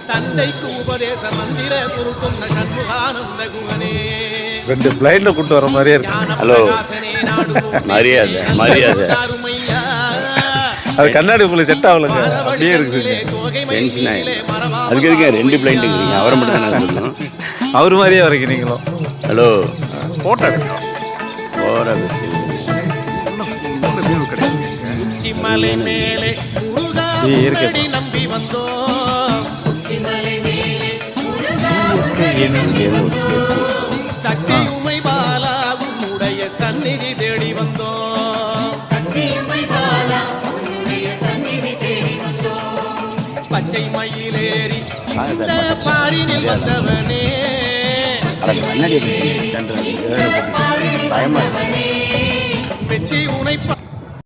தந்தைக்கு உபதேச மந்திர குரு சொன்ன சண்முகானந்த குகனே. ரெண்டு பிளைண்ட்ல கூட்டு வர மாதிரியே இருக்கு. ஹலோ, மரியாதை மரியாதை. அது கண்ணாடி உங்களுக்கு செட் ஆகலங்க, அப்படியே இருக்குது. டென்ஷன் ஆயிடும். அதுக்கு எதுக்கு ரெண்டு பிளைண்ட் இருக்கிறீங்க? அவரை மட்டும் தானே சொல்லணும். அவர் மாதிரியே வரைக்கும் நீங்களும். ஹலோ, போட்டோ ஓர உச்சிமலை மேலே முருகாடி நம்பி வந்தோம். சக்தி உமை பாலா உன்னுடைய சந்நிதி தேடி வந்தோம். பச்சை மயிலேறி பாரினில் வந்தவனே, வெற்றி உனை